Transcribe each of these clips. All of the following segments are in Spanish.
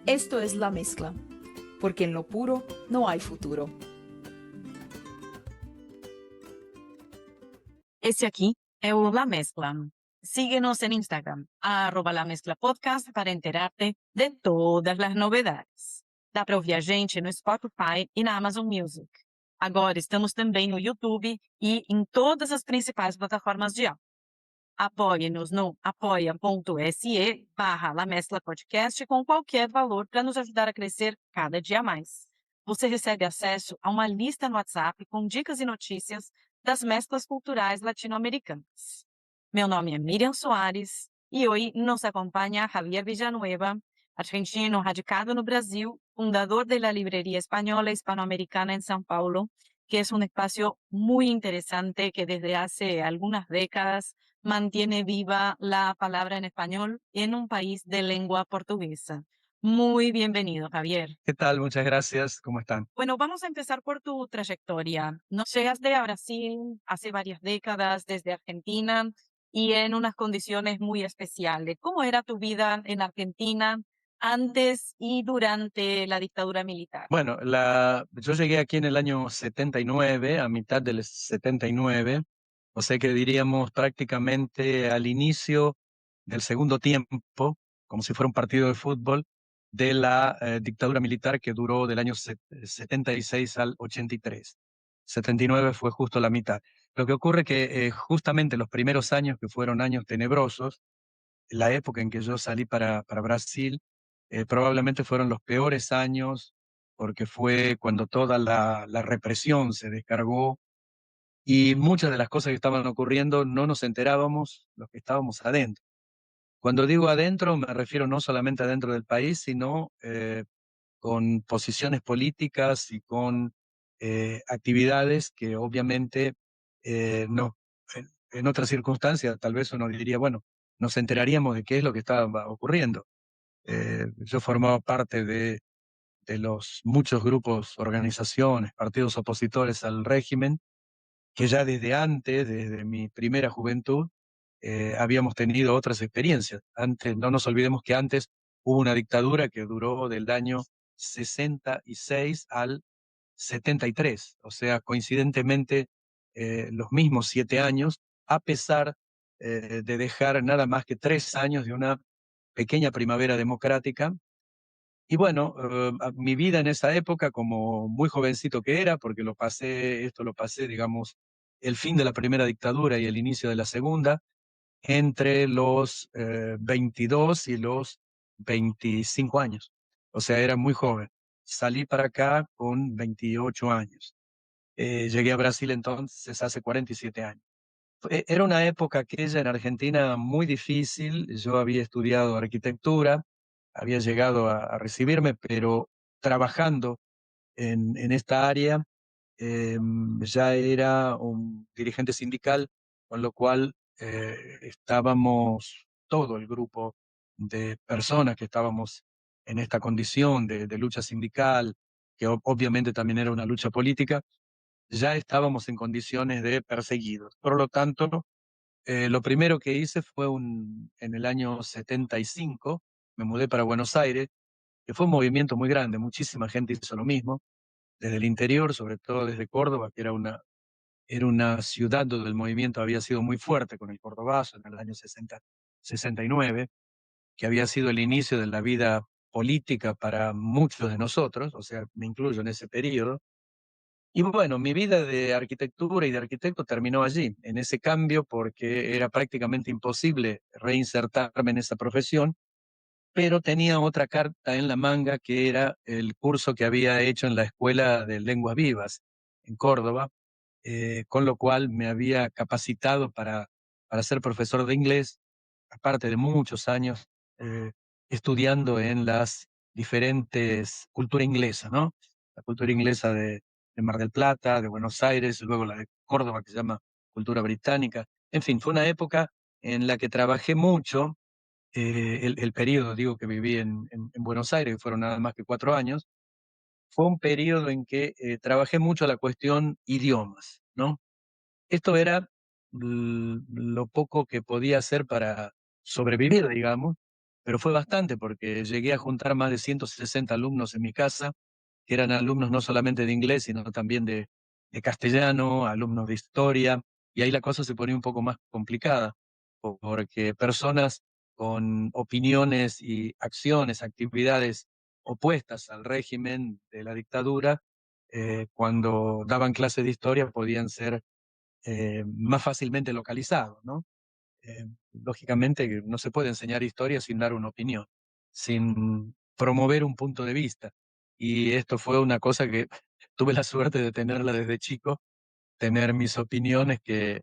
Esto es La Mezcla, porque en lo puro no hay futuro. Esse aqui é o La Mezcla. Síguenos en Instagram, @La Mezcla Podcast, para enterarte de todas as novidades. Dá para ouvir a gente no Spotify e na Amazon Music. Agora estamos também no YouTube e em todas as principais plataformas de áudio. Apoie-nos no apoia.se/La Mezcla Podcast com qualquer valor para nos ajudar a crescer cada dia mais. Você recebe acesso a uma lista no WhatsApp com dicas e notícias das mesclas culturais latino-americanas. Meu nome é Miriam Soares e hoje nos acompanha Javier Villanueva, argentino radicado no Brasil, fundador de la Librería Española Hispanoamericana en São Paulo, que es un espacio muy interesante que desde hace algunas décadas mantiene viva la palabra en español en un país de lengua portuguesa. Muy bienvenido, Javier. ¿Qué tal? Muchas gracias. ¿Cómo están? Bueno, vamos a empezar por tu trayectoria. Nos llegaste a Brasil hace varias décadas desde Argentina y en unas condiciones muy especiales. ¿Cómo era tu vida en Argentina antes y durante la dictadura militar? Bueno, yo llegué aquí en el año 79, a mitad del 79, o sea que diríamos prácticamente al inicio del segundo tiempo, como si fuera un partido de fútbol, de la dictadura militar que duró del año 76 al 83. 79 fue justo la mitad. Lo que ocurre que justamente los primeros años, que fueron años tenebrosos, la época en que yo salí para Brasil, probablemente fueron los peores años, porque fue cuando toda la represión se descargó y muchas de las cosas que estaban ocurriendo no nos enterábamos los que estábamos adentro. Cuando digo adentro, me refiero no solamente adentro del país, sino con posiciones políticas y con actividades que obviamente no, en otras circunstancias tal vez uno diría, bueno, nos enteraríamos de qué es lo que estaba ocurriendo. Yo formaba parte de los muchos grupos, organizaciones, partidos opositores al régimen, que ya desde antes, desde mi primera juventud, habíamos tenido otras experiencias. Antes, no nos olvidemos que antes hubo una dictadura que duró del año 66 al 73, o sea, coincidentemente los mismos 7 años, a pesar de dejar nada más que 3 años de una pequeña primavera democrática. Y bueno, mi vida en esa época, como muy jovencito que era, porque esto lo pasé, digamos, el fin de la primera dictadura y el inicio de la segunda, entre los 22 y los 25 años. O sea, era muy joven. Salí para acá con 28 años. Llegué a Brasil entonces hace 47 años. Era una época aquella en Argentina muy difícil. Yo había estudiado arquitectura, había llegado a recibirme, pero trabajando en esta área ya era un dirigente sindical, con lo cual estábamos todo el grupo de personas que estábamos en esta condición de lucha sindical, que obviamente también era una lucha política, ya estábamos en condiciones de perseguidos. Por lo tanto, lo primero que hice fue en el año 75, me mudé para Buenos Aires, que fue un movimiento muy grande, muchísima gente hizo lo mismo, desde el interior, sobre todo desde Córdoba, que era una ciudad donde el movimiento había sido muy fuerte con el Cordobazo en el año 69, que había sido el inicio de la vida política para muchos de nosotros, o sea, me incluyo en ese periodo. Y bueno, mi vida de arquitectura y de arquitecto terminó allí, en ese cambio, porque era prácticamente imposible reinsertarme en esa profesión, pero tenía otra carta en la manga, que era el curso que había hecho en la Escuela de Lenguas Vivas en Córdoba, con lo cual me había capacitado para ser profesor de inglés, aparte de muchos años estudiando en las diferentes culturas inglesas, ¿no? La cultura inglesa de Mar del Plata, de Buenos Aires, luego la de Córdoba, que se llama cultura británica. En fin, fue una época en la que trabajé mucho. El periodo, digo, que viví en Buenos Aires, que fueron nada más que 4 años, fue un periodo en que trabajé mucho la cuestión idiomas, ¿no? Esto era lo poco que podía hacer para sobrevivir, digamos, pero fue bastante porque llegué a juntar más de 160 alumnos en mi casa, que eran alumnos no solamente de inglés, sino también de castellano, alumnos de historia, y ahí la cosa se ponía un poco más complicada, porque personas con opiniones y acciones, actividades opuestas al régimen de la dictadura, cuando daban clases de historia podían ser más fácilmente localizados, ¿no? Lógicamente que no se puede enseñar historia sin dar una opinión, sin promover un punto de vista. Y esto fue una cosa que tuve la suerte de tenerla desde chico, tener mis opiniones que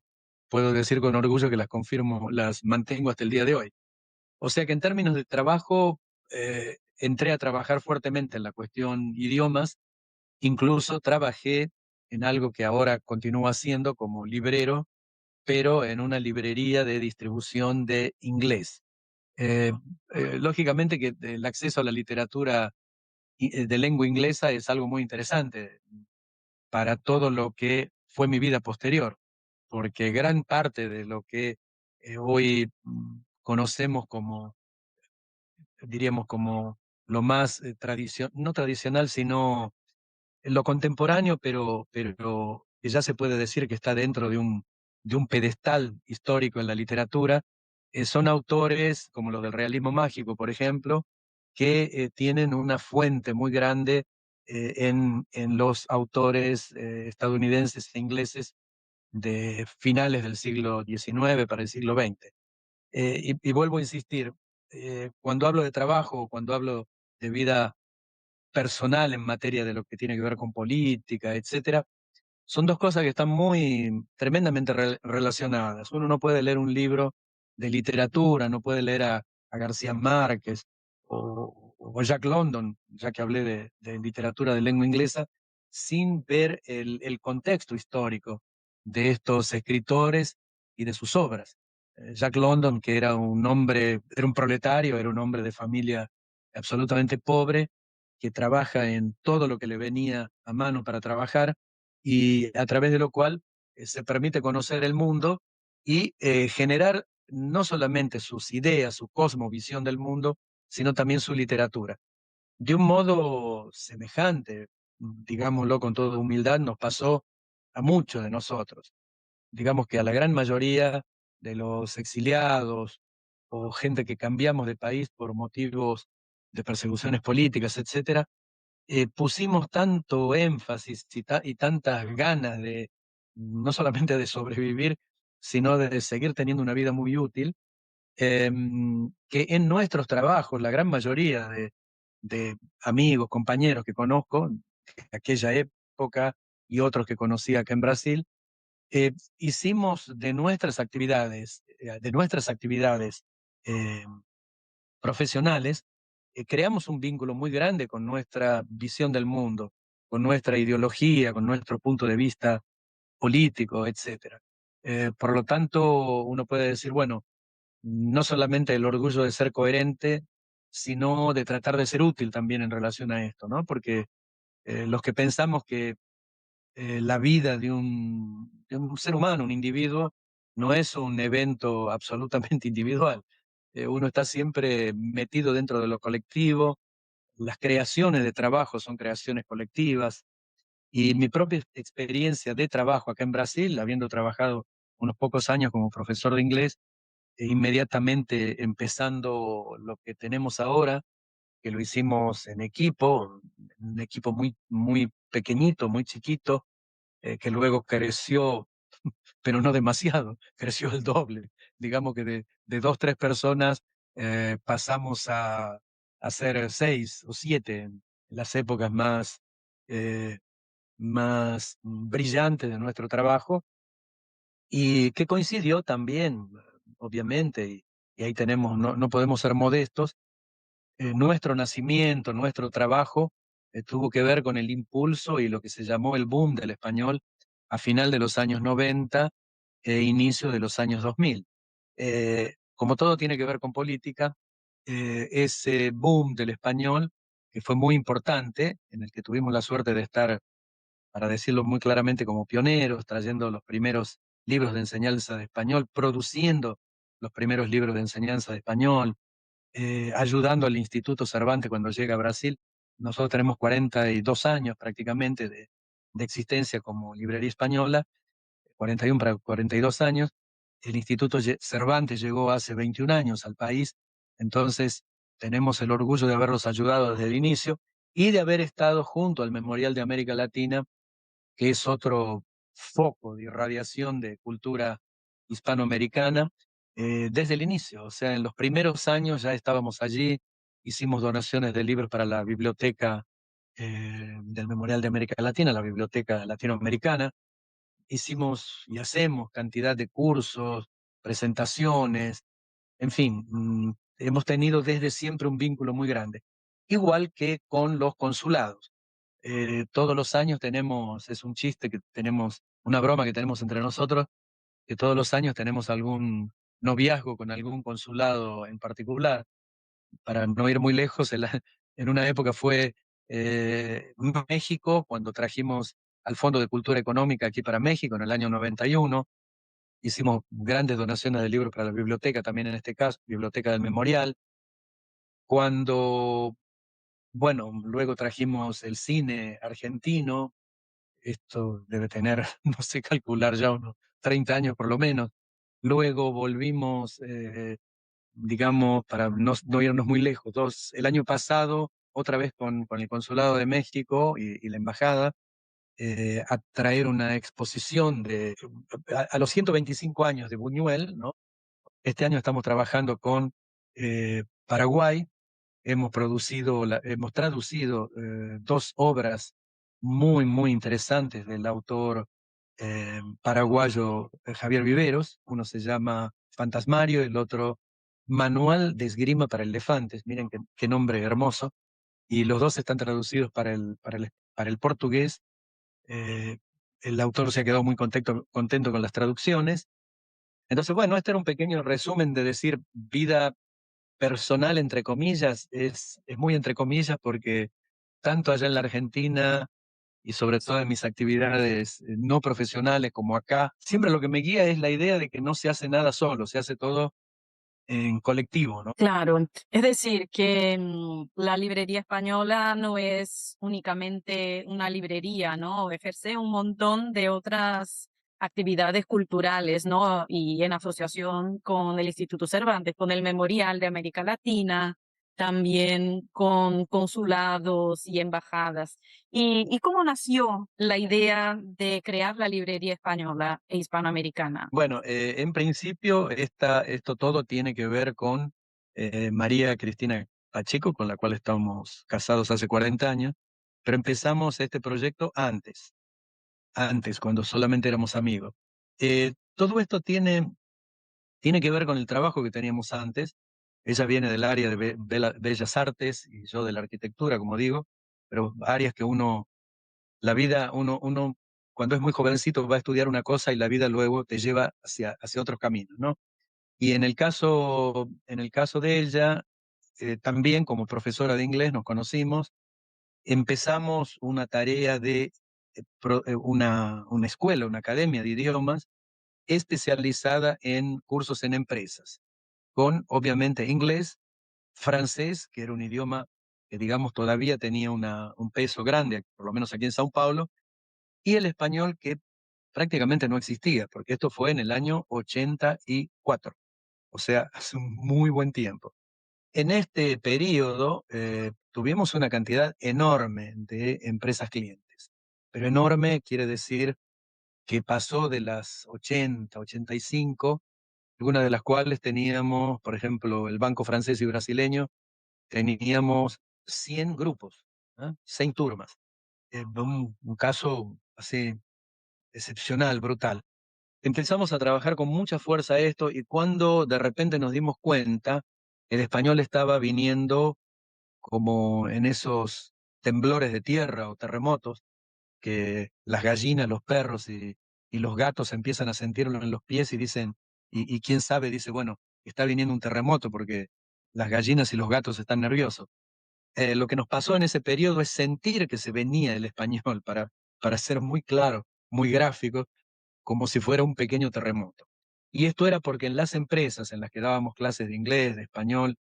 puedo decir con orgullo que las confirmo, las mantengo hasta el día de hoy. O sea que en términos de trabajo, entré a trabajar fuertemente en la cuestión idiomas, incluso trabajé en algo que ahora continúo haciendo como librero, pero en una librería de distribución de inglés. Eh, Lógicamente que el acceso a la literatura de lengua inglesa es algo muy interesante para todo lo que fue mi vida posterior, porque gran parte de lo que hoy conocemos como, diríamos, como lo más no tradicional, sino lo contemporáneo, pero que ya se puede decir que está dentro de un pedestal histórico en la literatura, son autores como los del realismo mágico, por ejemplo, que tienen una fuente muy grande en los autores estadounidenses e ingleses de finales del siglo XIX para el siglo XX. Y vuelvo a insistir, cuando hablo de trabajo, cuando hablo de vida personal en materia de lo que tiene que ver con política, etcétera, son dos cosas que están muy tremendamente relacionadas. Uno no puede leer un libro de literatura, no puede leer a García Márquez o Jack London, ya que hablé de literatura de lengua inglesa, sin ver el contexto histórico de estos escritores y de sus obras. Jack London, que era un hombre, era un proletario, era un hombre de familia absolutamente pobre, que trabaja en todo lo que le venía a mano para trabajar, y a través de lo cual se permite conocer el mundo y generar no solamente sus ideas, su cosmovisión del mundo, sino también su literatura. De un modo semejante, digámoslo con toda humildad, nos pasó a muchos de nosotros. Digamos que a la gran mayoría de los exiliados o gente que cambiamos de país por motivos de persecuciones políticas, etcétera, pusimos tanto énfasis y tantas ganas de, no solamente de sobrevivir, sino de seguir teniendo una vida muy útil, que en nuestros trabajos, la gran mayoría de amigos, compañeros que conozco de aquella época y otros que conocí acá en Brasil, hicimos de nuestras actividades eh, profesionales, creamos un vínculo muy grande con nuestra visión del mundo, con nuestra ideología, con nuestro punto de vista político, etcétera. Por lo tanto, uno puede decir, bueno, no solamente el orgullo de ser coherente, sino de tratar de ser útil también en relación a esto, ¿no? Porque los que pensamos que la vida de un ser humano, un individuo, no es un evento absolutamente individual. Uno está siempre metido dentro de lo colectivo, las creaciones de trabajo son creaciones colectivas, y mi propia experiencia de trabajo acá en Brasil, habiendo trabajado unos pocos años como profesor de inglés, inmediatamente empezando lo que tenemos ahora, que lo hicimos en equipo, un equipo muy pequeñito, muy chiquito, que luego creció, pero no demasiado, creció el doble. Digamos que de dos, tres personas pasamos a ser seis o siete en las épocas eh, más brillantes de nuestro trabajo, y que coincidió también, obviamente, y ahí tenemos, no podemos ser modestos, nuestro nacimiento, nuestro trabajo, tuvo que ver con el impulso y lo que se llamó el boom del español a final de los años 90 e inicio de los años 2000. Como todo tiene que ver con política, ese boom del español, que fue muy importante, en el que tuvimos la suerte de estar, para decirlo muy claramente, como pioneros, trayendo los primeros libros de enseñanza de español, produciendo los primeros libros de enseñanza de español, ayudando al Instituto Cervantes cuando llega a Brasil. Nosotros tenemos 42 años prácticamente de existencia como librería española, 41 para 42 años. El Instituto Cervantes llegó hace 21 años al país, entonces tenemos el orgullo de haberlos ayudado desde el inicio y de haber estado junto al Memorial de América Latina, que es otro foco de irradiación de cultura hispanoamericana, desde el inicio. O sea, en los primeros años ya estábamos allí, hicimos donaciones de libros para la biblioteca del Memorial de América Latina, la biblioteca latinoamericana. Hicimos y hacemos cantidad de cursos, presentaciones, en fin, hemos tenido desde siempre un vínculo muy grande. Igual que con los consulados. Todos los años tenemos, es un chiste que tenemos, una broma que tenemos entre nosotros, que todos los años tenemos algún noviazgo con algún consulado en particular. Para no ir muy lejos, en una época fue México, cuando trajimos al Fondo de Cultura Económica aquí para México en el año 91. Hicimos grandes donaciones de libros para la biblioteca, también en este caso, Biblioteca del Memorial. Cuando, bueno, luego trajimos el cine argentino, esto debe tener, no sé calcular ya unos 30 años por lo menos. Luego volvimos, digamos, para no irnos muy lejos, el año pasado, otra vez con el Consulado de México y la Embajada, a traer una exposición a los 125 años de Buñuel, ¿no? Este año estamos trabajando con Paraguay. Hemos traducido dos obras muy, muy interesantes del autor paraguayo Javier Viveros. Uno se llama Fantasmario, el otro Manual de Esgrima para Elefantes. Miren qué nombre hermoso. Y los dos están traducidos para el portugués. Eh, el autor se ha quedado muy contento con las traducciones. Entonces, bueno, este era un pequeño resumen de decir vida personal, entre comillas, es muy entre comillas porque tanto allá en la Argentina y sobre todo en mis actividades no profesionales como acá, siempre lo que me guía es la idea de que no se hace nada solo, se hace todo en colectivo, ¿no? Claro, es decir, que la librería española no es únicamente una librería, ¿no? Ejerce un montón de otras actividades culturales, ¿no? Y en asociación con el Instituto Cervantes, con el Memorial de América Latina, también con consulados y embajadas. ¿Y cómo nació la idea de crear la librería española e hispanoamericana? Bueno, en principio esto todo tiene que ver con María Cristina Pacheco, con la cual estamos casados hace 40 años, pero empezamos este proyecto antes, cuando solamente éramos amigos. Todo esto tiene que ver con el trabajo que teníamos antes. Ella viene del área de Bellas Artes y yo de la arquitectura, como digo, pero áreas que la vida, uno cuando es muy jovencito va a estudiar una cosa y la vida luego te lleva hacia otros caminos, ¿no? Y en el caso de ella, también como profesora de inglés nos conocimos, empezamos una tarea de una escuela, una academia de idiomas especializada en cursos en empresas, con obviamente inglés, francés, que era un idioma que digamos todavía tenía un peso grande, por lo menos aquí en Sao Paulo, y el español que prácticamente no existía, porque esto fue en el año 84, o sea, hace un muy buen tiempo. En este periodo tuvimos una cantidad enorme de empresas clientes, pero enorme quiere decir que pasó de las 80, 85, algunas de las cuales teníamos, por ejemplo, el Banco Francés y Brasileño, teníamos 100 grupos, ¿ah? 100 turmas. Un caso así excepcional, brutal. Empezamos a trabajar con mucha fuerza esto y cuando de repente nos dimos cuenta, el español estaba viniendo como en esos temblores de tierra o terremotos, que las gallinas, los perros y los gatos empiezan a sentirlo en los pies y dicen, y quién sabe, dice, bueno, está viniendo un terremoto porque las gallinas y los gatos están nerviosos. Lo que nos pasó en ese periodo es sentir que se venía el español, para ser muy claro, muy gráfico, como si fuera un pequeño terremoto. Y esto era porque en las empresas en las que dábamos clases de inglés, de español,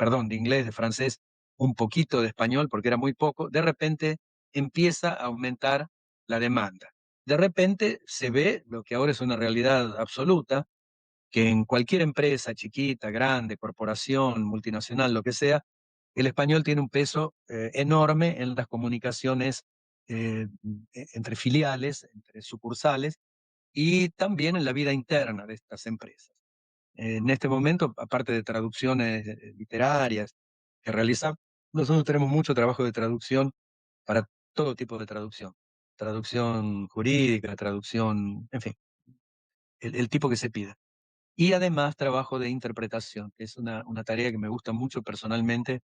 perdón, de inglés, de francés, un poquito de español, porque era muy poco, de repente empieza a aumentar la demanda. De repente se ve lo que ahora es una realidad absoluta, que en cualquier empresa chiquita, grande, corporación, multinacional, lo que sea, el español tiene un peso enorme en las comunicaciones entre filiales, entre sucursales y también en la vida interna de estas empresas. En este momento, aparte de traducciones literarias que realizamos, nosotros tenemos mucho trabajo de traducción para todo tipo de traducción. Traducción jurídica, traducción, en fin, el tipo que se pida. Y además trabajo de interpretación, que es una tarea que me gusta mucho personalmente.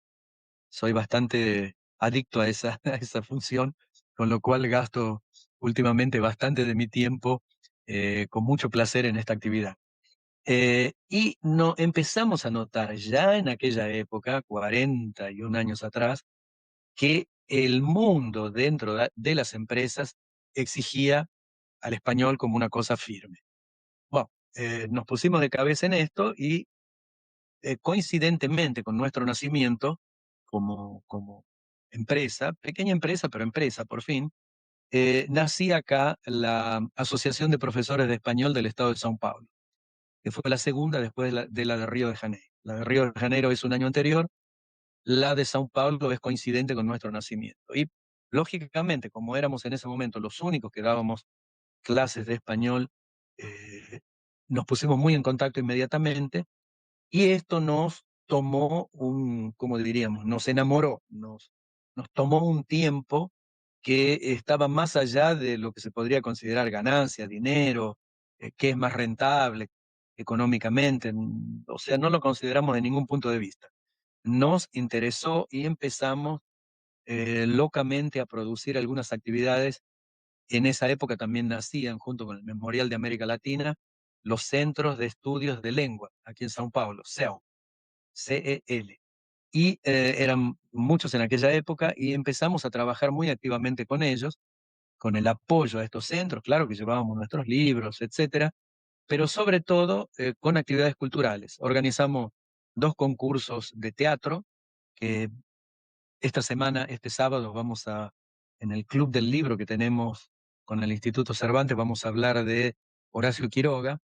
Soy bastante adicto a esa, a esa función, con lo cual gasto últimamente bastante de mi tiempo con mucho placer en esta actividad. Y no, empezamos a notar ya en aquella época, 41 años atrás, que el mundo dentro de las empresas exigía al español como una cosa firme. Bueno, nos pusimos de cabeza en esto y coincidentemente con nuestro nacimiento como empresa, pequeña empresa, pero empresa por fin, nací acá la Asociación de Profesores de Español del Estado de São Paulo, que fue la segunda después de la de Río de Janeiro. La de Río de Janeiro es un año anterior, la de São Paulo es coincidente con nuestro nacimiento. Y lógicamente, como éramos en ese momento los únicos que dábamos clases de español, eh, nos pusimos muy en contacto inmediatamente y esto nos tomó ¿cómo diríamos? Nos enamoró, nos tomó un tiempo que estaba más allá de lo que se podría considerar ganancia, dinero, qué es más rentable económicamente, o sea, no lo consideramos de ningún punto de vista. Nos interesó y empezamos locamente a producir algunas actividades. En esa época también nacían, junto con el Memorial de América Latina, los Centros de Estudios de Lengua, aquí en São Paulo, CEL. CEL. Y eran muchos en aquella época y empezamos a trabajar muy activamente con ellos, con el apoyo a estos centros, claro que llevábamos nuestros libros, etcétera, pero sobre todo con actividades culturales. Organizamos 2 concursos de teatro que esta semana, este sábado, en el Club del Libro que tenemos con el Instituto Cervantes, vamos a hablar de Horacio Quiroga,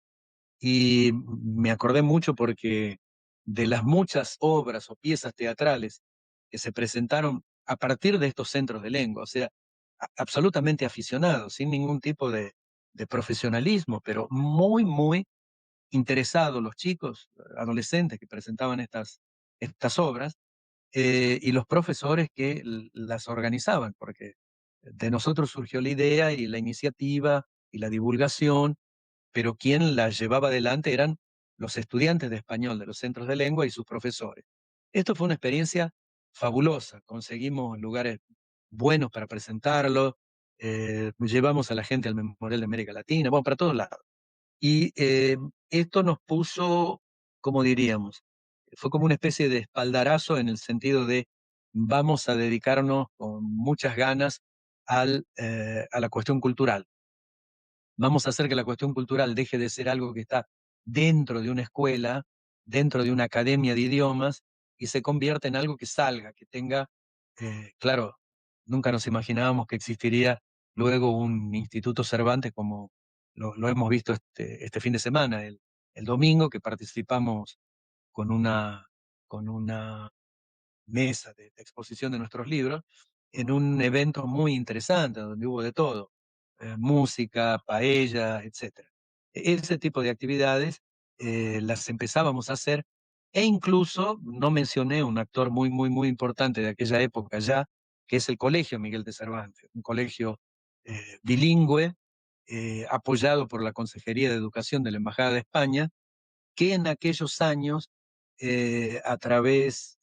y me acordé mucho porque de las muchas obras o piezas teatrales que se presentaron a partir de estos centros de lengua, o sea, absolutamente aficionados, sin ningún tipo de profesionalismo, pero muy, muy interesados los chicos, adolescentes que presentaban estas obras, y los profesores que las organizaban, porque de nosotros surgió la idea y la iniciativa y la divulgación, pero quien la llevaba adelante eran los estudiantes de español de los centros de lengua y sus profesores. Esto fue una experiencia fabulosa, conseguimos lugares buenos para presentarlo, llevamos a la gente al Memorial de América Latina, bueno, para todos lados. Y esto nos puso, como diríamos, fue como una especie de espaldarazo en el sentido de vamos a dedicarnos con muchas ganas a la cuestión cultural. Vamos a hacer que la cuestión cultural deje de ser algo que está dentro de una escuela, dentro de una academia de idiomas, y se convierta en algo que salga, que tenga, claro, nunca nos imaginábamos que existiría luego un Instituto Cervantes como lo hemos visto este fin de semana, el domingo, que participamos con una mesa de exposición de nuestros libros, en un evento muy interesante, donde hubo de todo, música, paella, etcétera. Ese tipo de actividades las empezábamos a hacer, e incluso no mencioné un actor muy, muy, muy importante de aquella época ya, que es el Colegio Miguel de Cervantes, un colegio bilingüe, apoyado por la Consejería de Educación de la Embajada de España, que en aquellos años, a través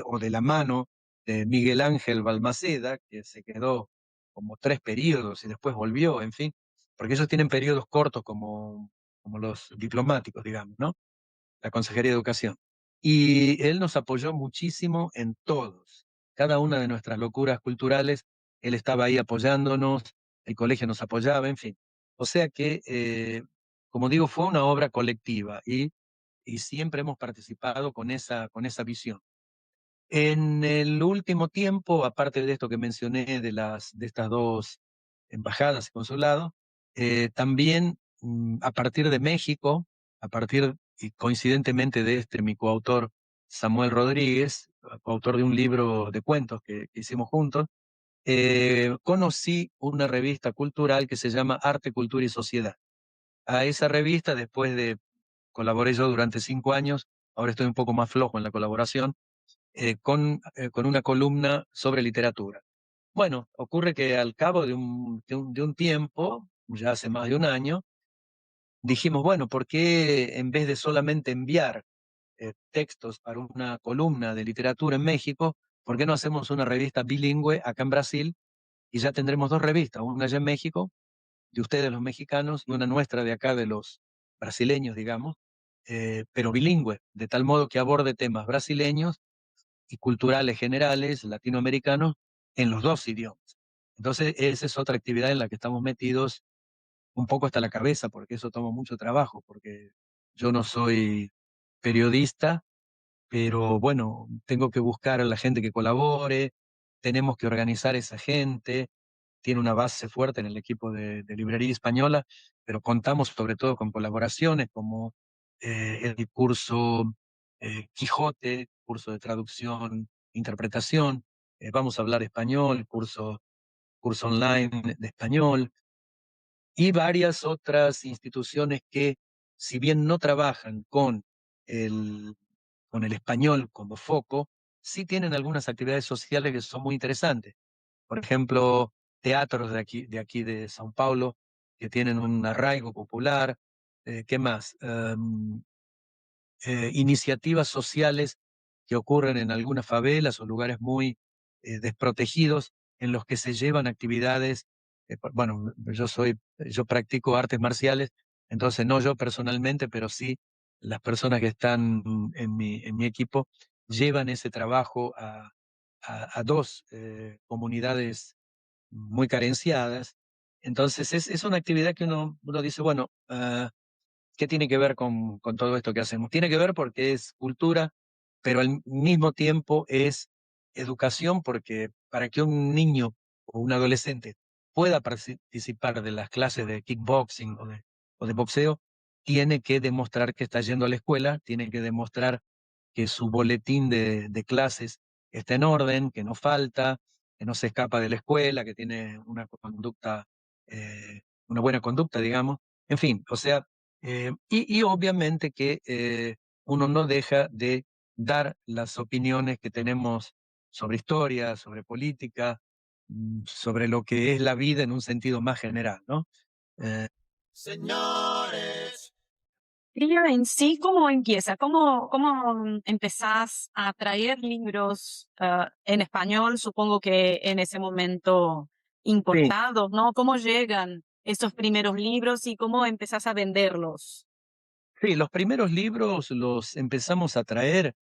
o de la mano de Miguel Ángel Balmaceda, que se quedó como 3 periodos y después volvió, en fin, porque ellos tienen periodos cortos como los diplomáticos, digamos, ¿no? La Consejería de Educación. Y él nos apoyó muchísimo en todos. Cada una de nuestras locuras culturales, él estaba ahí apoyándonos, el colegio nos apoyaba, en fin. O sea que, como digo, fue una obra colectiva y siempre hemos participado con esa visión. En el último tiempo, aparte de esto que mencioné de estas dos embajadas y consulados, también a partir de México, a partir y coincidentemente de mi coautor Samuel Rodríguez, coautor de un libro de cuentos que hicimos juntos, conocí una revista cultural que se llama Arte, Cultura y Sociedad. A esa revista, colaboré yo durante 5 años, ahora estoy un poco más flojo en la colaboración, con una columna sobre literatura. Bueno, ocurre que al cabo de un tiempo, ya hace más de un año, dijimos, bueno, ¿por qué en vez de solamente enviar textos para una columna de literatura en México, ¿por qué no hacemos una revista bilingüe acá en Brasil? Y ya tendremos dos revistas, una allá en México, de ustedes los mexicanos, y una nuestra de acá de los brasileños, digamos, pero bilingüe, de tal modo que aborde temas brasileños y culturales generales latinoamericanos en los dos idiomas. Entonces, esa es otra actividad en la que estamos metidos un poco hasta la cabeza, porque eso toma mucho trabajo, porque yo no soy periodista, pero bueno, tengo que buscar a la gente que colabore, tenemos que organizar esa gente, tiene una base fuerte en el equipo de Librería Española, pero contamos sobre todo con colaboraciones como el curso Quijote, curso de traducción, interpretación, vamos a hablar español, curso online de español, y varias otras instituciones que, si bien no trabajan el, con el español como foco, sí tienen algunas actividades sociales que son muy interesantes. Por ejemplo, teatros de aquí de São Paulo, que tienen un arraigo popular. ¿Qué más? Iniciativas sociales que ocurren en algunas favelas o lugares muy desprotegidos, en los que se llevan actividades. Bueno, yo practico artes marciales, entonces no yo personalmente, pero sí las personas que están en mi equipo llevan ese trabajo a dos comunidades muy carenciadas. Entonces es una actividad que uno dice, bueno, ¿qué tiene que ver con todo esto que hacemos? Tiene que ver porque es cultura, pero al mismo tiempo es educación, porque para que un niño o un adolescente pueda participar de las clases de kickboxing o de boxeo, tiene que demostrar que está yendo a la escuela, tiene que demostrar que su boletín de clases está en orden, que no falta, que no se escapa de la escuela, que tiene una buena conducta, digamos. En fin, o sea, y obviamente que uno no deja de dar las opiniones que tenemos sobre historia, sobre política, sobre lo que es la vida en un sentido más general, ¿no? Eh, Señores. Ella en sí, ¿cómo empieza? ¿Cómo empezás a traer libros en español? Supongo que en ese momento sí, importados, ¿no? ¿Cómo llegan esos primeros libros y cómo empezás a venderlos? sí, los primeros libros los empezamos a traer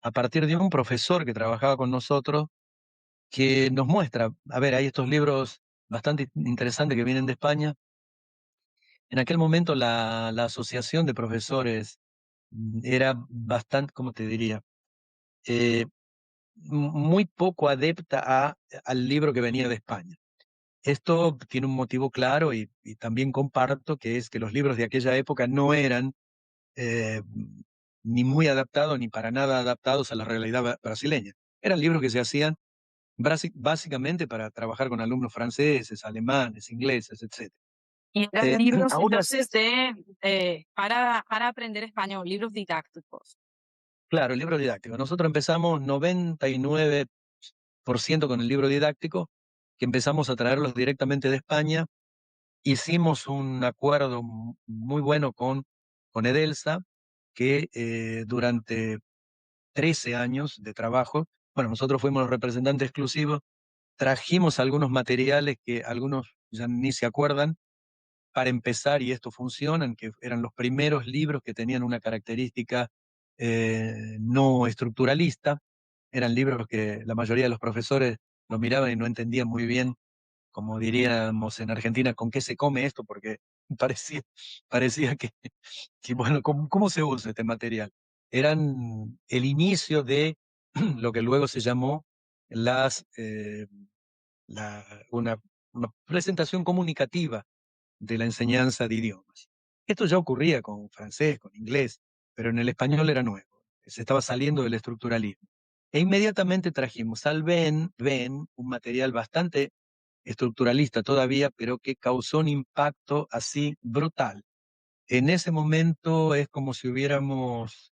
a partir de un profesor que trabajaba con nosotros, que nos muestra, a ver, hay estos libros bastante interesantes que vienen de España. En aquel momento la asociación de profesores era bastante, ¿cómo te diría? Eh, Muy poco adepta al libro que venía de España. Esto tiene un motivo claro y también comparto, que es que los libros de aquella época no eran eh, ni muy adaptados ni para nada adaptados a la realidad brasileña. Eran libros que se hacían básicamente para trabajar con alumnos franceses, alemanes, ingleses, etc. Y eran libros Aún así, entonces para aprender español, libros didácticos. claro, el libro didáctico. Nosotros empezamos 99% con el libro didáctico, que empezamos a traerlos directamente de España. Hicimos un acuerdo muy bueno con Edelsa, que durante 13 años de trabajo, bueno, nosotros fuimos los representantes exclusivos, trajimos algunos materiales que algunos ya ni se acuerdan, para empezar, y esto funcionan, que eran los primeros libros que tenían una característica no estructuralista. Eran libros que la mayoría de los profesores lo miraban y no entendían muy bien, como diríamos en Argentina, con qué se come esto, porque parecía, parecía que bueno, ¿cómo se usa este material? Eran el inicio de lo que luego se llamó las, una presentación comunicativa de la enseñanza de idiomas. Esto ya ocurría con francés, con inglés, pero en el español era nuevo. Se estaba saliendo del estructuralismo. E inmediatamente trajimos al Ben, un material bastante estructuralista todavía, pero que causó un impacto así brutal. En ese momento es como si hubiéramos,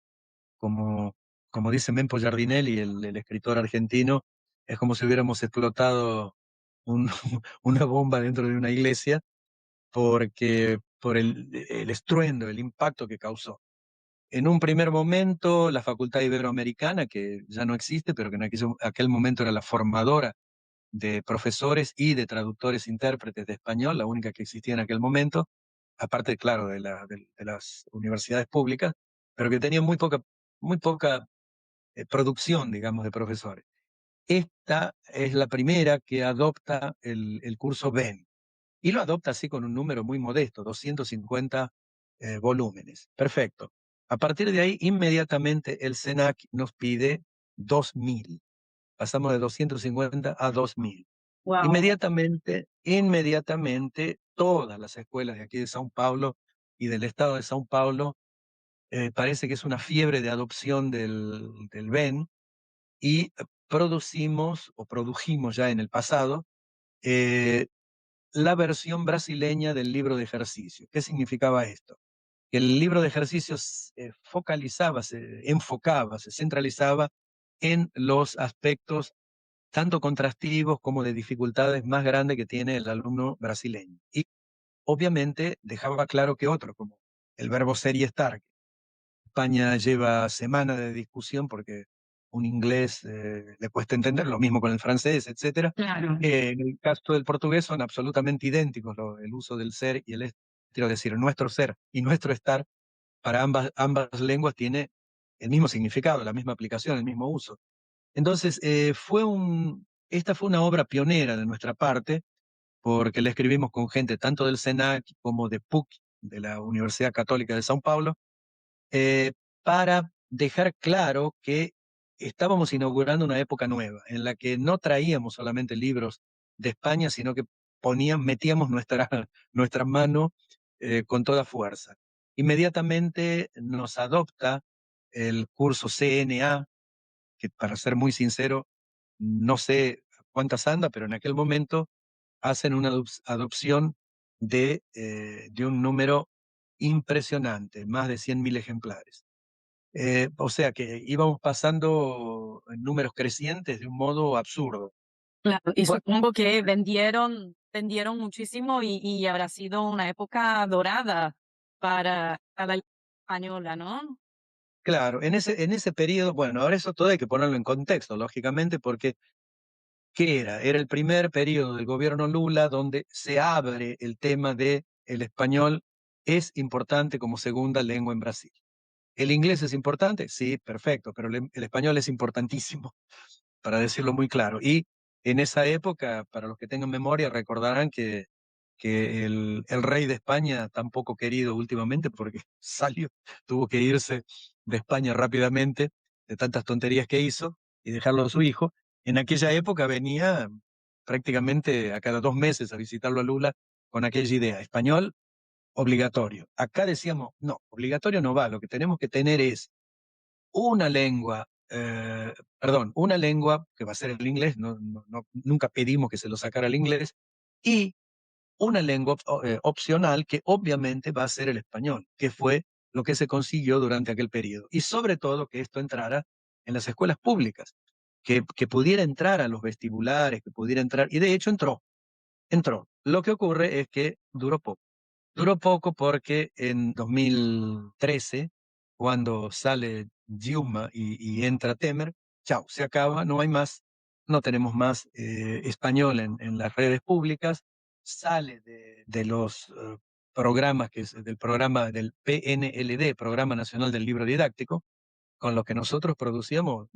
como, como dice Mempo Giardinelli, el escritor argentino, es como si hubiéramos explotado un- una bomba dentro de una iglesia porque por el estruendo, el impacto que causó. En un primer momento, la Facultad Iberoamericana, que ya no existe, pero que en aquel momento era la formadora de profesores y de traductores intérpretes de español, la única que existía en aquel momento, aparte, claro, de las universidades públicas, pero que tenía muy poca producción, digamos, de profesores. Esta es la primera que adopta el curso BEN, y lo adopta así con un número muy modesto, 250 volúmenes. Perfecto. A partir de ahí, inmediatamente el SENAC nos pide 2000. Pasamos de 250 a 2000. Wow. Inmediatamente, todas las escuelas de aquí de São Paulo y del estado de São Paulo, parece que es una fiebre de adopción del BEN, y producimos, o produjimos ya en el pasado, eh, la versión brasileña del libro de ejercicios. ¿Qué significaba esto? Que el libro de ejercicios focalizaba, se enfocaba, se centralizaba en los aspectos tanto contrastivos como de dificultades más grandes que tiene el alumno brasileño. Y obviamente dejaba claro que otro, como el verbo ser y estar. España lleva semanas de discusión porque un inglés le cuesta entender, lo mismo con el francés, etcétera. Claro. En el caso del portugués son absolutamente idénticos el uso del ser y quiero decir, nuestro ser y nuestro estar para ambas lenguas tiene el mismo significado, la misma aplicación, el mismo uso. Entonces, esta fue una obra pionera de nuestra parte, porque la escribimos con gente tanto del SENAC como de PUC, de la Universidad Católica de São Paulo, eh, para dejar claro que estábamos inaugurando una época nueva, en la que no traíamos solamente libros de España, sino que metíamos nuestra mano con toda fuerza. Inmediatamente nos adopta el curso CNA, que para ser muy sincero, no sé cuántas anda, pero en aquel momento hacen una adopción de un número impresionante, más de 100.000 ejemplares. O sea que íbamos pasando en números crecientes de un modo absurdo. Claro, y Bueno, supongo que vendieron muchísimo y habrá sido una época dorada para la española, ¿no? claro, en ese periodo, bueno, ahora eso todo hay que ponerlo en contexto, lógicamente, porque ¿qué era? Era el primer periodo del gobierno Lula donde se abre el tema de el español es importante como segunda lengua en Brasil. ¿El inglés es importante? Sí, perfecto, pero el español es importantísimo, para decirlo muy claro. Y en esa época, para los que tengan memoria, recordarán que el rey de España, tan poco querido últimamente, porque tuvo que irse de España rápidamente, de tantas tonterías que hizo, y dejarlo a su hijo, en aquella época venía prácticamente a cada 2 meses a visitarlo a Lula con aquella idea, español obligatorio. Acá decíamos, no, obligatorio no va, lo que tenemos que tener es una lengua, una lengua que va a ser el inglés, nunca pedimos que se lo sacara el inglés, y una lengua opcional que obviamente va a ser el español, que fue lo que se consiguió durante aquel periodo. Y sobre todo que esto entrara en las escuelas públicas, que pudiera entrar a los vestibulares, que pudiera entrar, y de hecho entró. Lo que ocurre es que duró poco. Duró poco porque en 2013, cuando sale Dilma y entra Temer, chao, se acaba, no hay más, no tenemos más español en las redes públicas, sale de los programas, del programa del PNLD, Programa Nacional del Libro Didáctico, con lo que nosotros produjimos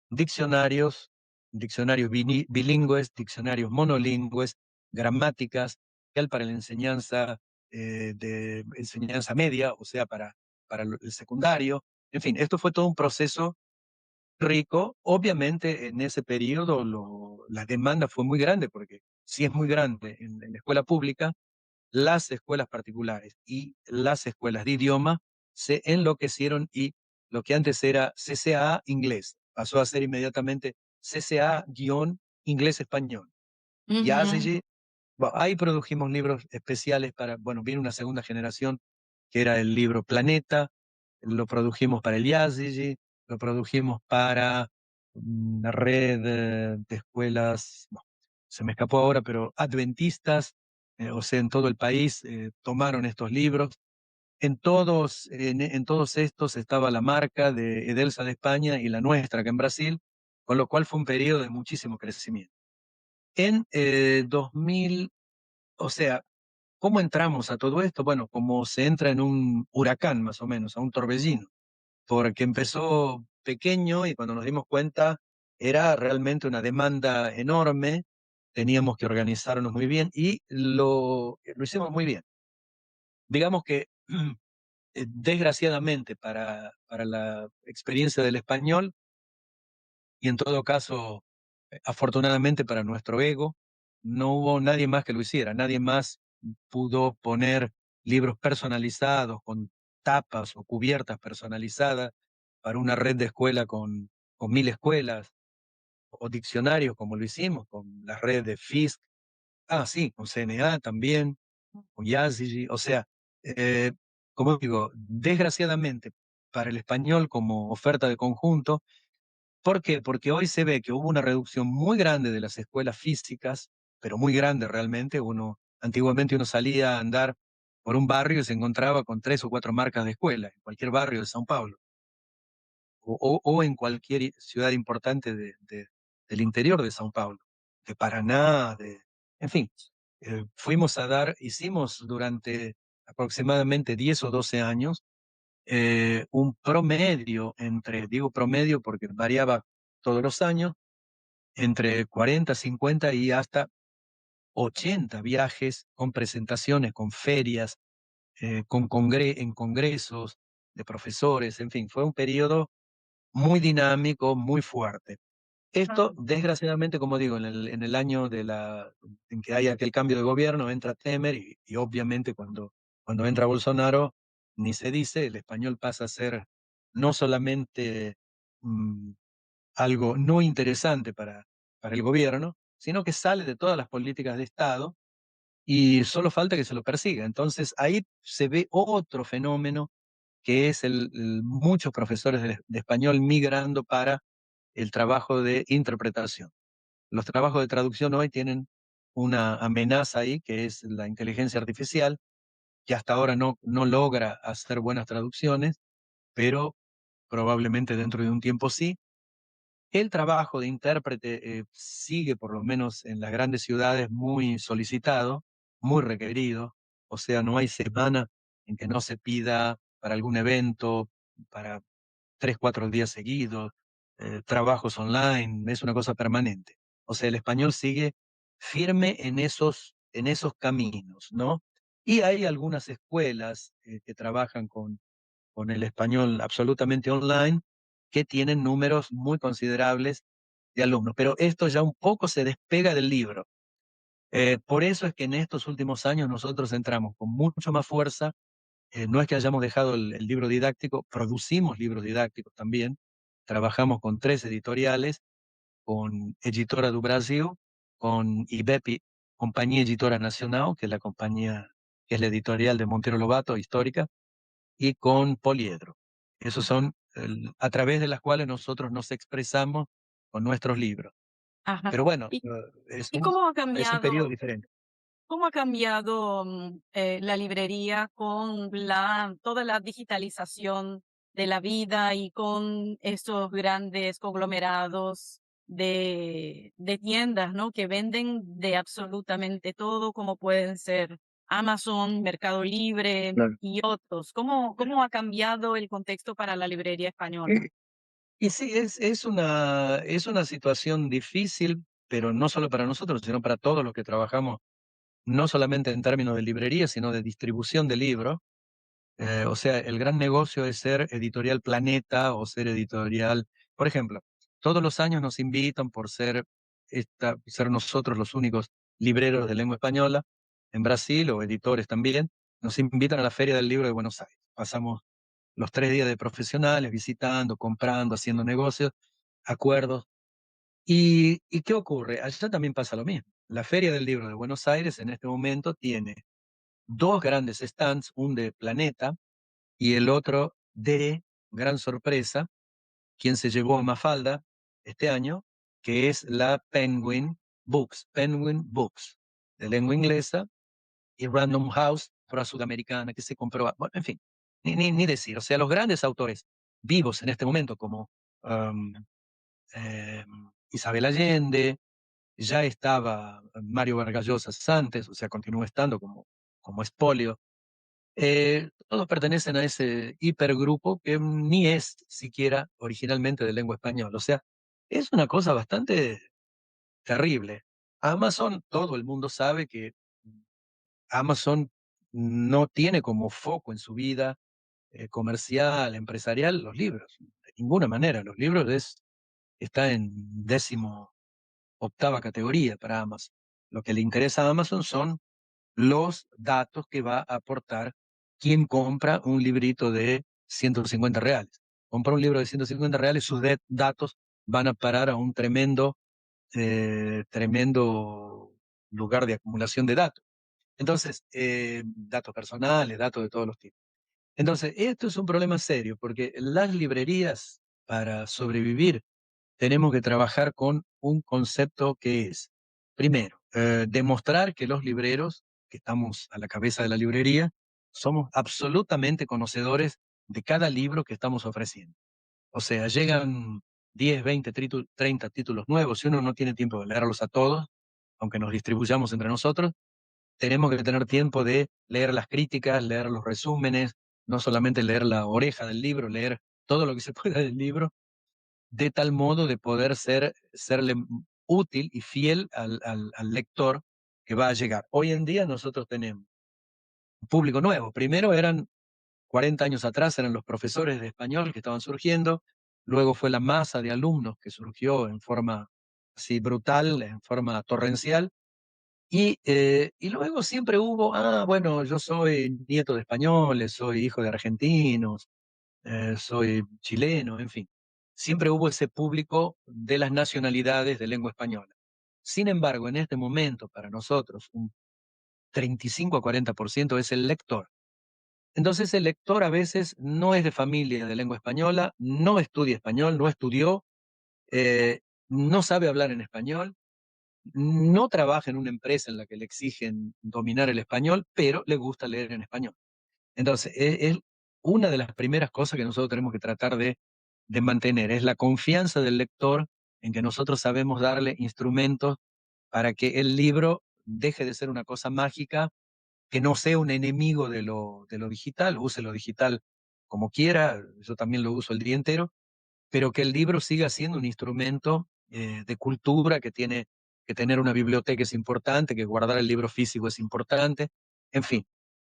diccionarios, diccionarios bilingües, diccionarios monolingües, gramáticas, para la enseñanza de enseñanza media, o sea, para el secundario. En fin, esto fue todo un proceso rico. Obviamente en ese periodo la demanda fue muy grande, porque si es muy grande en la escuela pública, las escuelas particulares y las escuelas de idioma se enloquecieron y lo que antes era CCA inglés pasó a ser inmediatamente CCA-inglés español. Y Uhum. así, ahí produjimos libros especiales para, bueno, viene una segunda generación que era el libro Planeta, lo produjimos para el Yazigi, lo produjimos para una red de escuelas, bueno, se me escapó ahora, pero adventistas, o sea, en todo el país tomaron estos libros. En todos estos estaba la marca de Edelsa de España y la nuestra acá en Brasil, con lo cual fue un periodo de muchísimo crecimiento. En 2000, o sea, ¿cómo entramos a todo esto? Bueno, como se entra en un huracán más o menos, a un torbellino, porque empezó pequeño y cuando nos dimos cuenta era realmente una demanda enorme, teníamos que organizarnos muy bien y lo hicimos muy bien. Digamos que desgraciadamente para la experiencia del español y en todo caso, afortunadamente para nuestro ego, no hubo nadie más que lo hiciera, nadie más pudo poner libros personalizados con tapas o cubiertas personalizadas para una red de escuela con 1000 escuelas, o diccionarios como lo hicimos con la red de FISC, sí, con CNA también, con Yazigi, o sea, eh, como digo, desgraciadamente para el español como oferta de conjunto. ¿Por qué? Porque hoy se ve que hubo una reducción muy grande de las escuelas físicas, pero muy grande realmente. Antiguamente uno salía a andar por un barrio y se encontraba con 3 o 4 marcas de escuela, en cualquier barrio de São Paulo, o en cualquier ciudad importante del interior de São Paulo, de Paraná, en fin. Hicimos durante aproximadamente 10 o 12 años un promedio digo promedio porque variaba todos los años, entre 40, 50 y hasta 80 viajes con presentaciones, con ferias, en congresos de profesores, en fin, fue un periodo muy dinámico, muy fuerte. Esto, desgraciadamente, como digo, en el año en que hay aquel cambio de gobierno, entra Temer y obviamente cuando entra Bolsonaro, ni se dice, el español pasa a ser no solamente mm, algo no interesante para el gobierno, sino que sale de todas las políticas de Estado y solo falta que se lo persiga. Entonces ahí se ve otro fenómeno que es muchos profesores de español migrando para el trabajo de interpretación. Los trabajos de traducción hoy tienen una amenaza ahí, que es la inteligencia artificial, que hasta ahora no logra hacer buenas traducciones, pero probablemente dentro de un tiempo sí. El trabajo de intérprete sigue, por lo menos en las grandes ciudades, muy solicitado, muy requerido. O sea, no hay semana en que no se pida para algún evento, para 3, 4 días seguidos, trabajos online, es una cosa permanente. O sea, el español sigue firme en esos caminos, ¿no? Y hay algunas escuelas que trabajan con el español absolutamente online, que tienen números muy considerables de alumnos. Pero esto ya un poco se despega del libro. Por eso es que en estos últimos años nosotros entramos con mucho más fuerza. No es que hayamos dejado el libro didáctico, producimos libros didácticos también. Trabajamos con 3 editoriales, con Editora do Brasil, con IBEPI, Compañía Editora Nacional, que es la compañía, que es la editorial de Monteiro Lobato, histórica, y con Poliedro. Esos son a través de las cuales nosotros nos expresamos con nuestros libros. Ajá. Pero bueno, ¿Y, y cómo ha es un periodo cambiado? diferente. ¿Cómo ha cambiado la librería con toda la digitalización de la vida y con estos grandes conglomerados de tiendas, ¿no? Que venden de absolutamente todo, como pueden ser Amazon, Mercado Libre Claro. y otros? ¿Cómo ha cambiado el contexto para la librería española? Y sí, es una situación difícil, pero no solo para nosotros, sino para todos los que trabajamos, no solamente en términos de librería, sino de distribución de libros. O sea, el gran negocio es ser editorial Planeta o ser editorial Por ejemplo, todos los años nos invitan por ser nosotros los únicos libreros de lengua española en Brasil, o editores también, nos invitan a la Feria del Libro de Buenos Aires. Pasamos los 3 días de profesionales visitando, comprando, haciendo negocios, acuerdos. ¿Y qué ocurre? Allá también pasa lo mismo. La Feria del Libro de Buenos Aires en este momento tiene dos grandes stands, un de Planeta y el otro de, gran sorpresa, quien se llevó a Mafalda este año, que es la Penguin Books, de lengua inglesa, y Random House, para sudamericana, que se compró. Bueno, en fin, ni decir. O sea, los grandes autores vivos en este momento, como um, Isabel Allende, ya estaba Mario Vargas Llosa antes, o sea, continúa estando como expolio. Todos pertenecen a ese hipergrupo que ni es siquiera originalmente de lengua española. O sea, es una cosa bastante terrible. Amazon, todo el mundo sabe que Amazon no tiene como foco en su vida comercial, empresarial, los libros. De ninguna manera. Los libros está en 18ª categoría para Amazon. Lo que le interesa a Amazon son los datos que va a aportar quien compra un librito de 150 reales. Compra un libro de 150 reales, sus datos van a parar a un tremendo lugar de acumulación de datos. Entonces, datos personales, datos de todos los tipos. Entonces, esto es un problema serio porque las librerías, para sobrevivir, tenemos que trabajar con un concepto que es, primero, demostrar que los libreros, que estamos a la cabeza de la librería, somos absolutamente conocedores de cada libro que estamos ofreciendo. O sea, llegan 10, 20, 30 títulos nuevos. Si uno no tiene tiempo de leerlos a todos, aunque nos distribuyamos entre nosotros, tenemos que tener tiempo de leer las críticas, leer los resúmenes, no solamente leer la oreja del libro, leer todo lo que se pueda del libro, de tal modo de poder serle útil y fiel al lector que va a llegar. Hoy en día nosotros tenemos un público nuevo. Primero 40 años atrás, eran los profesores de español que estaban surgiendo, luego fue la masa de alumnos que surgió en forma así brutal, en forma torrencial, y luego siempre hubo, bueno, yo soy nieto de españoles, soy hijo de argentinos, soy chileno, en fin. Siempre hubo ese público de las nacionalidades de lengua española. Sin embargo, en este momento, para nosotros, un 35 a 40% es el lector. Entonces, el lector a veces no es de familia de lengua española, no estudia español, no estudió, no sabe hablar en español, no trabaja en una empresa en la que le exigen dominar el español, pero le gusta leer en español. Entonces, es una de las primeras cosas que nosotros tenemos que tratar de mantener, es la confianza del lector en que nosotros sabemos darle instrumentos para que el libro deje de ser una cosa mágica, que no sea un enemigo de lo digital, use lo digital como quiera, yo también lo uso el día entero, pero que el libro siga siendo un instrumento de cultura, que tiene que tener una biblioteca es importante, que guardar el libro físico es importante, en fin.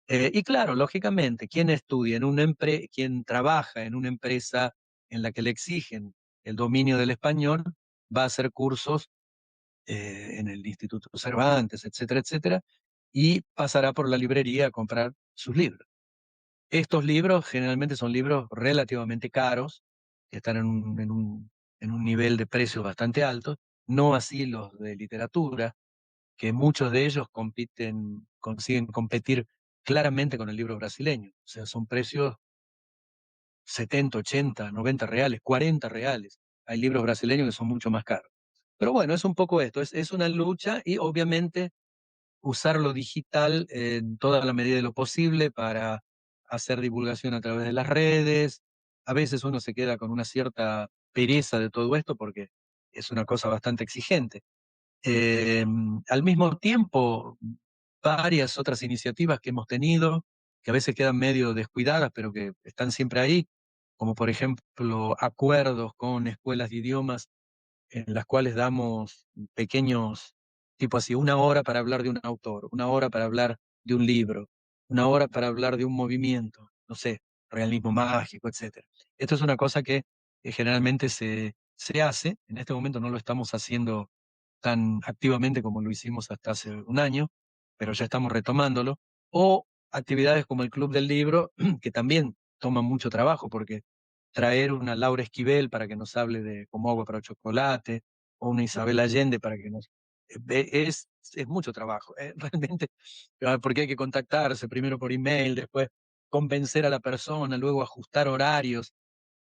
Y claro, lógicamente, quien trabaja en una empresa en la que le exigen el dominio del español, va a hacer cursos en el Instituto Cervantes, etcétera, etcétera, y pasará por la librería a comprar sus libros. Estos libros generalmente son libros relativamente caros, que están en un nivel de precio bastante alto, no así los de literatura, que muchos de ellos consiguen competir claramente con el libro brasileño. O sea, son precios 70, 80, 90 reales, 40 reales. Hay libros brasileños que son mucho más caros. Pero bueno, es un poco esto, es una lucha, y obviamente usar lo digital en toda la medida de lo posible para hacer divulgación a través de las redes. A veces uno se queda con una cierta pereza de todo esto porque es una cosa bastante exigente. Eh, Al mismo tiempo, varias otras iniciativas que hemos tenido, que a veces quedan medio descuidadas, pero que están siempre ahí, como por ejemplo acuerdos con escuelas de idiomas en las cuales damos pequeños, tipo así, 1 hora para hablar de un autor, 1 hora para hablar de un libro, 1 hora para hablar de un movimiento, no sé, realismo mágico, etcétera. Esto es una cosa que generalmente se hace. En este momento no lo estamos haciendo tan activamente como lo hicimos hasta hace un año, pero ya estamos retomándolo. O actividades como el Club del Libro, que también toman mucho trabajo, porque traer una Laura Esquivel para que nos hable de Como agua para el chocolate, o una Isabel Allende para que nos... es mucho trabajo, realmente, porque hay que contactarse primero por email, después convencer a la persona, luego ajustar horarios.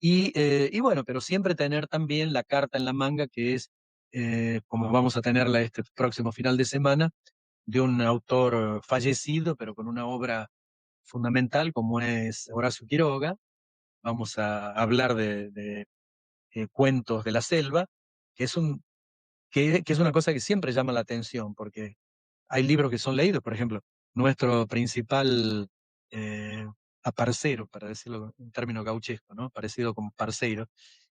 Y bueno, pero siempre tener también la carta en la manga, que es, como vamos a tenerla este próximo final de semana, de un autor fallecido, pero con una obra fundamental como es Horacio Quiroga. Vamos a hablar de Cuentos de la Selva, que es, que es una cosa que siempre llama la atención, porque hay libros que son leídos, por ejemplo, nuestro principal eh, aparcero, para decirlo en términos gauchesco, ¿no? Parecido con parceiro.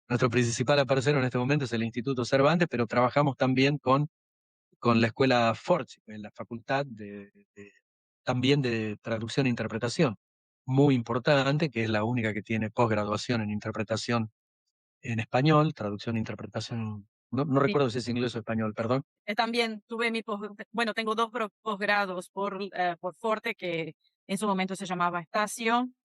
Nuestro principal aparcero en este momento es el Instituto Cervantes, pero trabajamos también con la Escuela Forzi, en la Facultad también de Traducción e Interpretación, muy importante, que es la única que tiene posgraduación en interpretación en español, traducción e interpretación, no Sí. recuerdo si es inglés o español, perdón. También tuve bueno, tengo dos posgrados por Forte, que en su momento se llamaba Estación,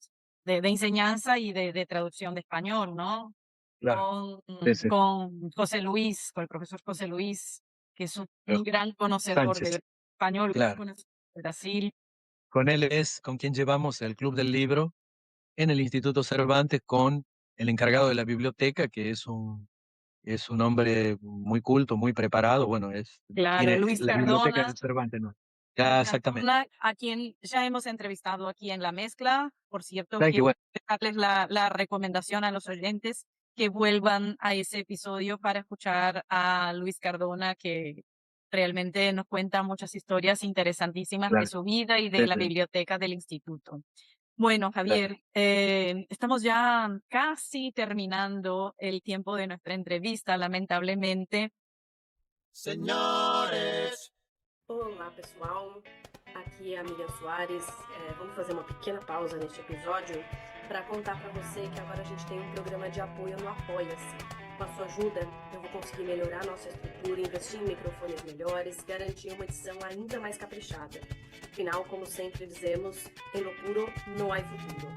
de enseñanza y de traducción de español, ¿no? Claro, sí, sí. Con José Luis, con el profesor José Luis, que es un gran conocedor Sánchez, de español, gran claro. conocedor de Brasil. Con él es con quien llevamos el Club del Libro en el Instituto Cervantes, con el encargado de la biblioteca, que es un hombre muy culto, muy preparado. Bueno, Claro, tiene Luis la biblioteca Cardona, del Cervantes, ¿no? Luis Ya, exactamente. Cardona, a quien ya hemos entrevistado aquí en La Mezcla. Por cierto, ¿Sabe qué? quiero Bueno, darles la recomendación a los oyentes que vuelvan a ese episodio para escuchar a Luis Cardona, que realmente nos cuenta muchas historias interesantísimas de claro, su vida y sí, de la sí, biblioteca del instituto. Bueno, claro. Javier, estamos ya casi terminando el tiempo de nuestra entrevista, lamentablemente. Senhores, Olá, pessoal. Aqui é a Miriam Soares. Vamos fazer uma pequena pausa neste episódio para contar para você que agora a gente tem um programa de apoio no Apoia-se. Com a sua ajuda, eu vou conseguir melhorar a nossa estrutura, investir em microfones melhores, garantir uma edição ainda mais caprichada. Afinal, como sempre dizemos, em lo puro não há futuro.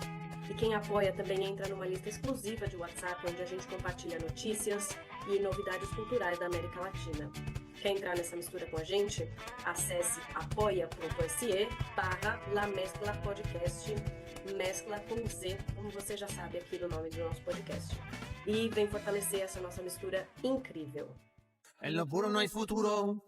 E quem apoia também entra numa lista exclusiva de WhatsApp, onde a gente compartilha notícias e novidades culturais da América Latina. Quer entrar nessa mistura com a gente? Acesse apoia.se/La Mescla Podcast, mescla com Z, como você já sabe aqui do nome do nosso podcast. E vem fortalecer essa nossa mistura incrível. en lo puro no hay futuro.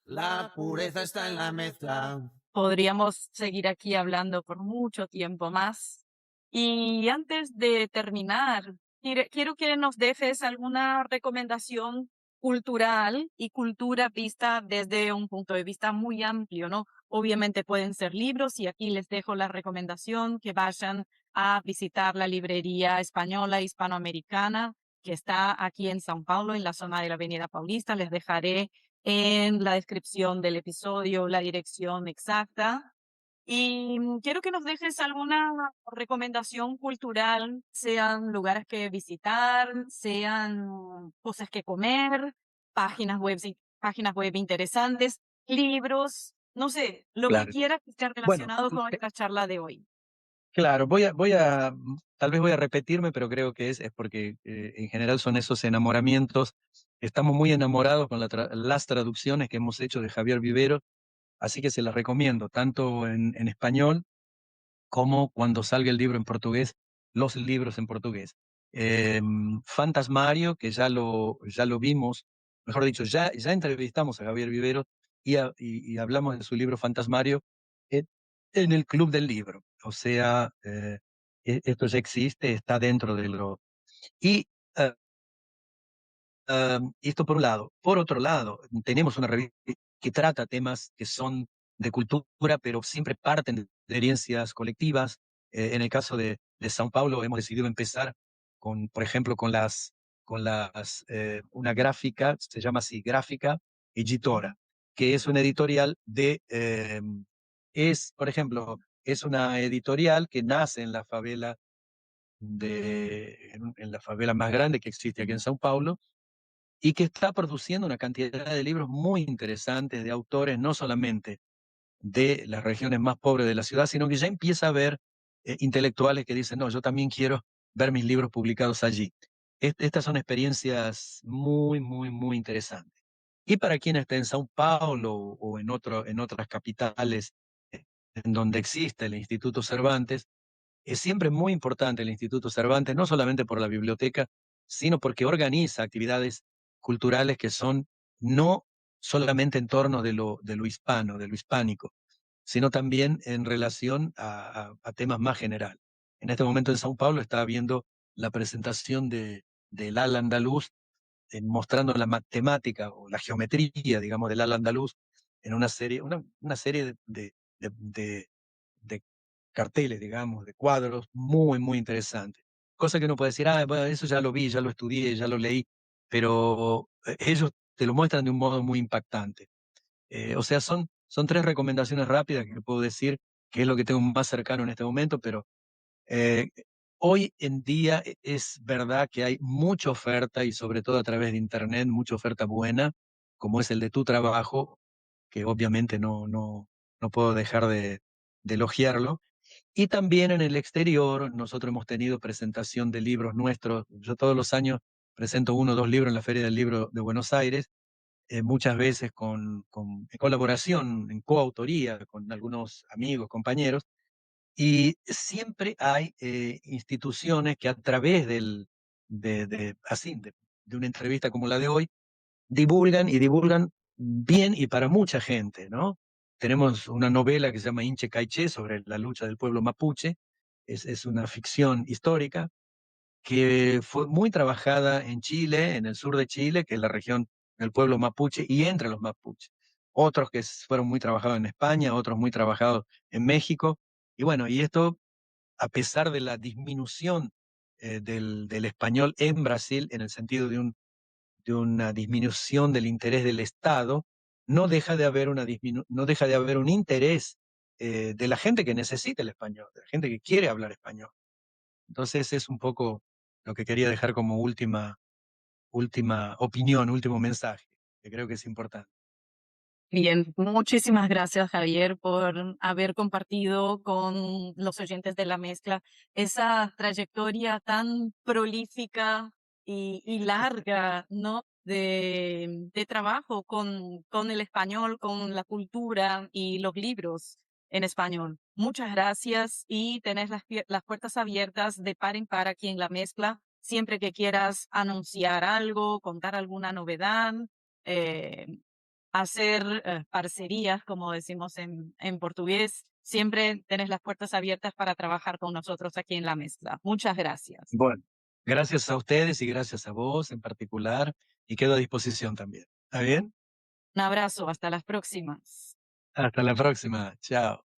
La pureza está en la mezcla. Podríamos seguir aquí hablando por mucho tiempo más. Y antes de terminar, quiero que nos dejes alguna recomendación cultural y cultura vista desde un punto de vista muy amplio, ¿no? Obviamente pueden ser libros y aquí les dejo la recomendación que vayan a visitar la librería española hispanoamericana que está aquí en São Paulo, en la zona de la Avenida Paulista. Les dejaré en la descripción del episodio la dirección exacta. Y quiero que nos dejes alguna recomendación cultural, sean lugares que visitar, sean cosas que comer, páginas web interesantes, libros, no sé, lo que Claro. quieras que esté Bueno, relacionado con nuestra charla de hoy. claro, tal vez voy a repetirme, pero creo que es porque en general son esos enamoramientos. Estamos muy enamorados con las traducciones que hemos hecho de Javier Vivero, así que se las recomiendo, tanto en español como cuando salga el libro en portugués, los libros en portugués. Fantasmario, que ya lo vimos, mejor dicho, ya entrevistamos a Javier Vivero y hablamos de su libro Fantasmario en, en el Club del Libro. O sea, esto ya existe, está dentro de lo... Y eh, esto por un lado. Por otro lado, tenemos una revista que trata temas que son de cultura, pero siempre parten de herencias colectivas. En el caso de São Paulo, hemos decidido empezar por ejemplo, una gráfica, se llama así, Gráfica Editora, que es una editorial por ejemplo, es una editorial que nace en la favela en la favela más grande que existe aquí en Sao Paulo, y que está produciendo una cantidad de libros muy interesantes de autores, no solamente de las regiones más pobres de la ciudad, sino que ya empieza a haber intelectuales que dicen, no, yo también quiero ver mis libros publicados allí. Estas son experiencias muy, muy, muy interesantes. Y para quien está en Sao Paulo o en otras capitales en donde existe el Instituto Cervantes, es siempre muy importante el Instituto Cervantes, no solamente por la biblioteca, sino porque organiza actividades culturales que son no solamente en torno de lo hispano, de lo hispánico, sino también en relación a temas más generales. En este momento en Sao Paulo está habiendo la presentación del Al Andaluz, mostrando la matemática o la geometría, digamos, del Al Andaluz en una serie de de carteles, digamos, de cuadros muy, muy interesantes. Cosa que uno puede decir, ah, bueno, eso ya lo vi, ya lo estudié, ya lo leí, pero ellos te lo muestran de un modo muy impactante. O sea, son tres recomendaciones rápidas que puedo decir, que es lo que tengo más cercano en este momento, pero eh, hoy en día es verdad que hay mucha oferta y sobre todo a través de Internet, mucha oferta buena, como es el de tu trabajo, que obviamente no puedo dejar de elogiarlo. Y también en el exterior, nosotros hemos tenido presentación de libros nuestros. Yo todos los años presento 1 o 2 libros en la Feria del Libro de Buenos Aires, muchas veces en colaboración, en coautoría con algunos amigos, compañeros, y siempre hay instituciones que a través de una entrevista como la de hoy, divulgan y divulgan bien y para mucha gente, ¿no? Tenemos una novela que se llama Inche Caiché sobre la lucha del pueblo mapuche. Es una ficción histórica que fue muy trabajada en Chile, en el sur de Chile, que es la región del pueblo mapuche y entre los mapuches. Otros que fueron muy trabajados en España, otros muy trabajados en México. Y bueno, y esto, a pesar de la disminución del español en Brasil, en el sentido de una disminución del interés del Estado, no deja de haber un interés de la gente que necesita el español, de la gente que quiere hablar español. Entonces es un poco lo que quería dejar como última opinión, último mensaje, que creo que es importante. Bien, muchísimas gracias, Javier, por haber compartido con los oyentes de la mezcla esa trayectoria tan prolífica y larga, ¿no? De trabajo con el español, con la cultura y los libros en español. Muchas gracias y tenés las puertas abiertas de par en par aquí en la mezcla, siempre que quieras anunciar algo, contar alguna novedad. eh, Hacer parcerías, como decimos en portugués. Siempre tenés las puertas abiertas para trabajar con nosotros aquí en la mezcla. Muchas gracias. Bueno, gracias a ustedes y gracias a vos en particular, y quedo a disposición también. ¿Está bien? Un abrazo, hasta las próximas. Hasta la próxima. Chao.